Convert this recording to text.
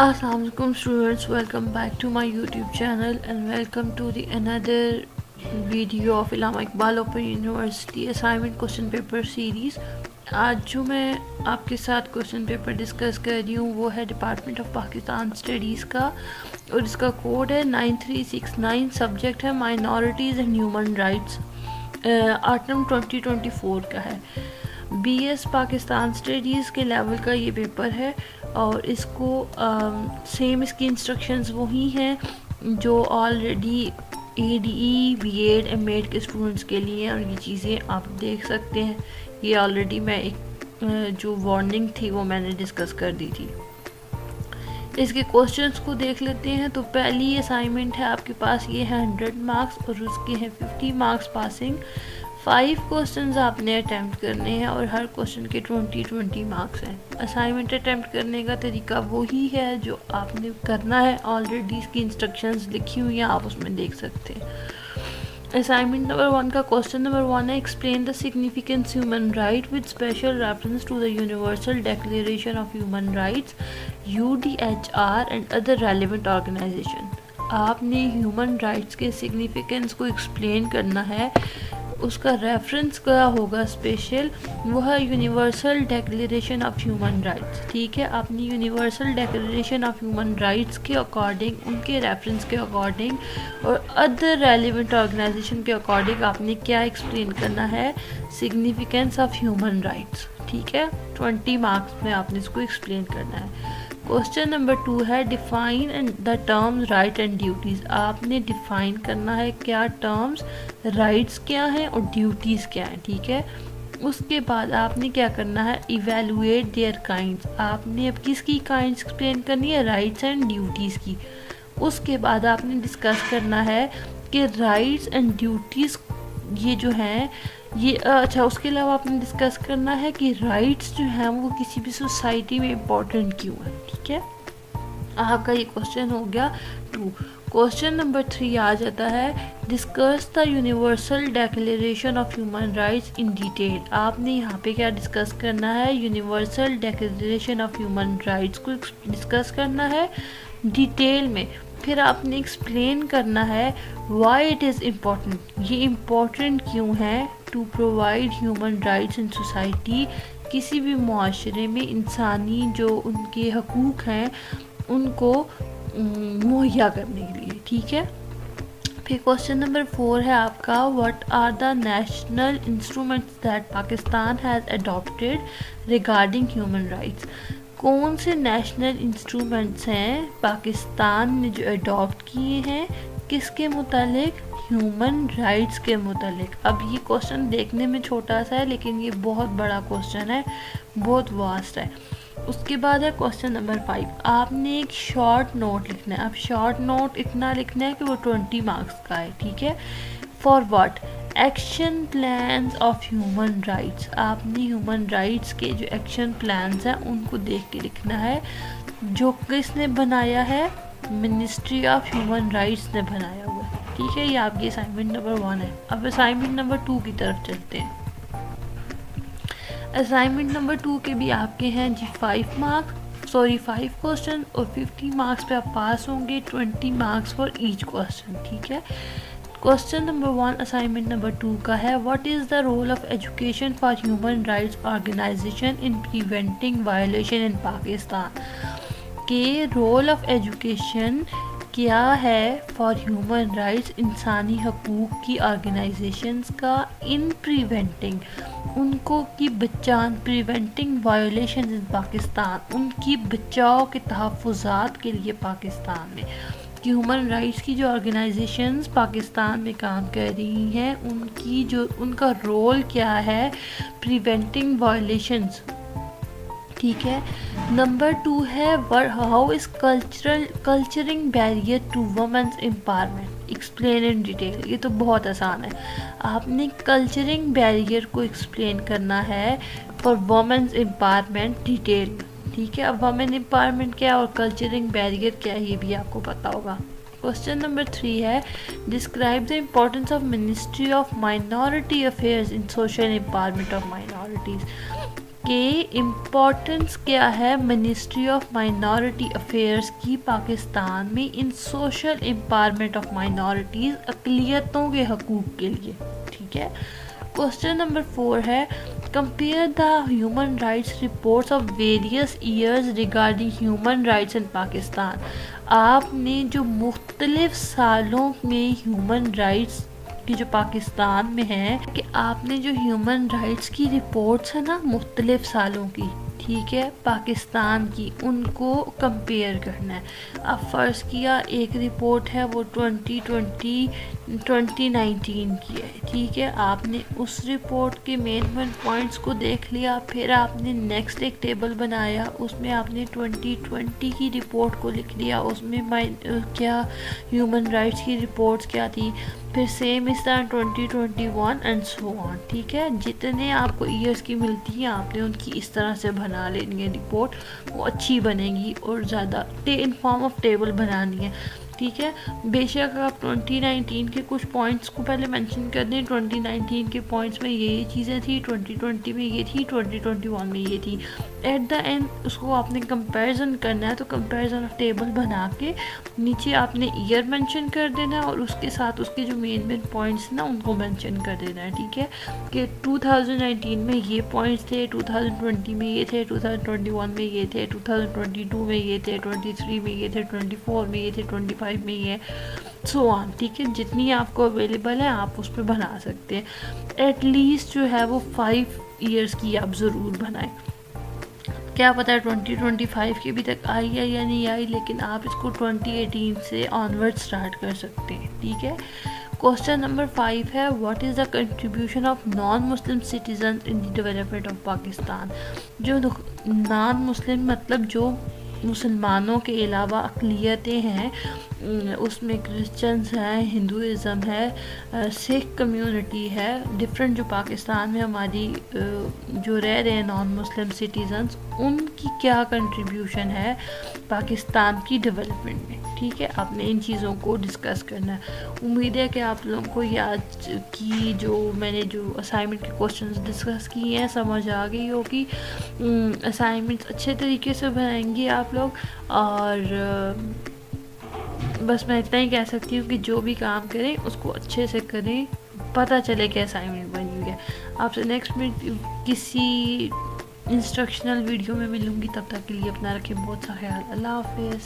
Assalamualaikum students, welcome back to my YouTube channel and welcome to the another video of Allama Iqbal Open University assignment question paper series. आज जो मैं आपके साथ question paper discuss कर रही हूँ वो है डिपार्टमेंट ऑफ पाकिस्तान स्टडीज़ का और इसका कोड है 9369, सब्जेक्ट है minorities and human rights, autumn 2024 का है। BS पाकिस्तान स्टडीज़ के लेवल का ये पेपर है और इसको सेम इसकी इंस्ट्रक्शंस वही हैं जो ऑलरेडी ADE, BEd, MEd के स्टूडेंट्स के लिए हैं और ये चीज़ें आप देख सकते हैं। ये ऑलरेडी मैं एक जो वार्निंग थी वो मैंने डिस्कस कर दी थी। इसके क्वेश्चंस को देख लेते हैं। तो पहली असाइनमेंट है आपके पास, ये है 100 मार्क्स और उसके हैं 50 मार्क्स पासिंग। 5 क्वेश्चंस आपने अटैम्प्ट करने हैं और हर क्वेश्चन के 20 मार्क्स हैं। असाइनमेंट अटैम्प्ट करने का तरीका वही है जो आपने करना है, ऑलरेडी इसकी इंस्ट्रक्शंस लिखी हुई हैं, आप उसमें देख सकते हैं। असाइनमेंट नंबर 1 का क्वेश्चन नंबर 1 है, explain the significance human right with special reference to the universal declaration of human rights UDHR and other relevant organization. आपने ह्यूमन राइट्स के सिग्निफिकेंस को एक्सप्लेन करना है, उसका रेफरेंस क्या होगा स्पेशल, वो है universal declaration of human rights. ठीक है, आपने universal declaration of human rights के अकॉर्डिंग, उनके रेफरेंस के अकॉर्डिंग और अदर रेलिवेंट ऑर्गेनाइजेशन के अकॉर्डिंग आपने क्या एक्सप्लेन करना है, सिग्निफिकेंस ऑफ ह्यूमन राइट्स। ठीक है, 20 मार्क्स में आपने इसको एक्सप्लेन करना है। क्वेश्चन नंबर 2 है, define and the terms right and duties. आपने डिफाइन करना है क्या टर्म्स, राइट्स क्या हैं और ड्यूटीज़ क्या हैं। ठीक है, उसके बाद आपने क्या करना है, इवेलुएट देयर काइंड्स। आपने अब किसकी काइंड्स एक्सप्लेन करनी है, राइट्स एंड ड्यूटीज़ की। उसके बाद आपने डिस्कस करना है कि राइट्स एंड ड्यूटीज़ ये जो हैं ये अच्छा, उसके अलावा आपने डिस्कस करना है कि राइट्स जो हैं वो किसी भी सोसाइटी में इम्पोर्टेंट क्यों है। ठीक है, आपका ये क्वेश्चन हो गया 2। क्वेश्चन नंबर 3 आ जाता है, discuss the universal declaration of human rights in detail. आपने यहाँ पे क्या डिस्कस करना है, universal declaration of human rights को डिस्कस करना है डिटेल में। फिर आपने एक्सप्लेन करना है वाई इट इज़ इम्पॉर्टेंट, ये इम्पॉर्टेंट क्यों है to provide human rights in society, किसी भी मुआशरे में इंसानी जो उनके हकूक़ हैं उनको मुहैया करने के लिए। ठीक है, फिर क्वेश्चन नंबर 4 है आपका, what are the national instruments that Pakistan has adopted regarding human rights. कौन से नेशनल इंस्ट्रूमेंट्स हैं पाकिस्तान ने जो अडॉप्ट किए हैं, किसके मुतालिक, ह्यूमन राइट्स के मुतालिक। अब ये क्वेश्चन देखने में छोटा सा है लेकिन ये बहुत बड़ा क्वेश्चन है, बहुत वास्ट है। उसके बाद है क्वेश्चन नंबर 5, आपने एक शॉर्ट नोट लिखना है। अब शॉर्ट नोट इतना लिखना है कि वो 20 मार्क्स का है। ठीक है, for what, action plans of human rights. आपने ह्यूमन राइट्स के जो एक्शन प्लान्स हैं उनको देख के लिखना है, जो किसने बनाया है, मिनिस्ट्री ऑफ ह्यूमन राइट्स ने बनाया हुआ है। ठीक है, ये आपकी असाइनमेंट नंबर 1 है। अब असाइनमेंट नंबर 2 की तरफ चलते हैं। असाइनमेंट नंबर 2 के भी आपके हैं जी 5 क्वेश्चन और 50 मार्क्स पे आप पास होंगे, 20 मार्क्स फॉर ईच क्वेश्चन। ठीक है, क्वेश्चन नंबर 1 असाइनमेंट नंबर 2 का है, what is the role of education for human rights organization in preventing violation in Pakistan. के रोल ऑफ एजुकेशन क्या है फॉर ह्यूमन राइट्स, इंसानी हकूक़ की ऑर्गेनाइजेशंस का, इन प्रिवेंटिंग, उनको की बचान, प्रिवेंटिंग वायलेशन इन पाकिस्तान, उनकी बचाव के तहफ़्फ़ुज़ात के लिए पाकिस्तान में। कि ह्यूमन राइट्स की जो ऑर्गेनाइजेशंस पाकिस्तान में काम कर रही हैं उनकी जो उनका रोल क्या है प्रिवेंटिंग वायलेशंस। ठीक है, नंबर 2 है, how is culturing barrier to women's empowerment, explain in detail. ये तो बहुत आसान है, आपने कल्चरिंग बैरियर को एक्सप्लेन करना है फॉर वुमेन्स एम्पावरमेंट डिटेल में। ठीक है, अब वुमेन एम्पावरमेंट क्या और कल्चरिंग बैरियर क्या है ये भी आपको पता होगा। क्वेश्चन नंबर 3 है, describe the importance of ministry of minority affairs in social empowerment of minorities. کہ امپورٹنس کیا ہے منسٹری آف مائنورٹی افیئرس کی پاکستان میں ان سوشل امپاورمنٹ آف مائنورٹیز، اقلیتوں کے حقوق کے لیے. ٹھیک ہے. کوسچن نمبر 4 ہے compare the human rights reports of various years regarding human rights in Pakistan. آپ نے جو مختلف سالوں میں ہیومن رائٹس کی جو پاکستان میں ہے کہ آپ نے جو ہیومن رائٹس کی رپورٹس ہیں نا مختلف سالوں کی، ٹھیک ہے، پاکستان کی، ان کو کمپیئر کرنا ہے. اب فرض کیا ایک رپورٹ ہے وہ 2019 کی ہے. ٹھیک ہے. آپ نے اس رپورٹ کے مین پوائنٹس کو دیکھ لیا، پھر آپ نے نیکسٹ ایک ٹیبل بنایا، اس میں آپ نے 2020 کی رپورٹ کو لکھ لیا، اس میں کیا ہیومن رائٹس کی رپورٹس کیا تھی، پھر سیم اس طرح 2021 اینڈ سو آن. ٹھیک ہے. جتنے آپ کو ایئرس کی ملتی ہیں آپ نے ان کی اس طرح سے بنا لینی ہے رپورٹ، وہ اچھی بنے گی اور زیادہ ان فارم آف ٹیبل بنانی ہے. ٹھیک ہے. بے شک آپ 2019 کے کچھ پوائنٹس کو پہلے مینشن کر دیں. 2019 کے پوائنٹس میں یہ چیزیں تھی، 2020 میں یہ تھی، 2021 میں یہ تھی. ایٹ دا اینڈ اس کو آپ نے کمپیریزن کرنا ہے، تو کمپیریزن آف ٹیبل بنا کے نیچے آپ نے ایئر مینشن کر دینا ہے اور اس کے ساتھ اس کے جو مین پوائنٹس نا ان کو مینشن کر دینا ہے. ٹھیک ہے. کہ 2019 میں یہ پوائنٹس تھے، 2020 میں یہ تھے، 2021 میں یہ تھے، 2022 میں یہ تھے، 23 میں یہ تھے، 24 میں یہ تھے، 25 میں یہ سو آن. ٹھیک ہے. جتنی آپ کو اویلیبل ہے آپ اس پہ بنا سکتے ہیں. ایٹ لیسٹ جو ہے وہ 5 ایئرس کی آپ ضرور بنائیں. کیا پتہ ہے 2025 کی بھی تک آئی ہے یا نہیں آئی، لیکن آپ اس کو 2018 سے آنورڈ سٹارٹ کر سکتے ہیں. ٹھیک ہے. کوسچن نمبر 5 ہے what is the contribution of non Muslim citizen in the development of Pakistan. جو نان مسلم مطلب جو مسلمانوں کے علاوہ اقلیتیں ہیں، اس میں کرسچنز ہیں، ہندوازم ہے، سکھ کمیونٹی ہے، ڈفرینٹ جو پاکستان میں ہماری جو رہ رہے ہیں نان مسلم سٹیزنز، ان کی کیا کنٹریبیوشن ہے پاکستان کی ڈیولپمنٹ میں. ٹھیک ہے. آپ نے ان چیزوں کو ڈسکس کرنا ہے. امید ہے کہ آپ لوگوں کو یہ آج کی جو میں نے جو اسائنمنٹ کے کوشچنز ڈسکس کیے ہیں سمجھ آ گئی ہوگی. اسائنمنٹس اچھے طریقے سے بنائیں گے آپ لوگ، اور بس میں اتنا ہی کہہ سکتی ہوں کہ جو بھی کام کریں اس کو اچھے سے کریں، پتہ چلے کہ اسائنمنٹ بنی ہوئی ہے. آپ سے نیکسٹ کسی انسٹرکشنل ویڈیو میں ملوں گی. تب تک کے لیے اپنا رکھیں بہت سا خیال. اللہ حافظ.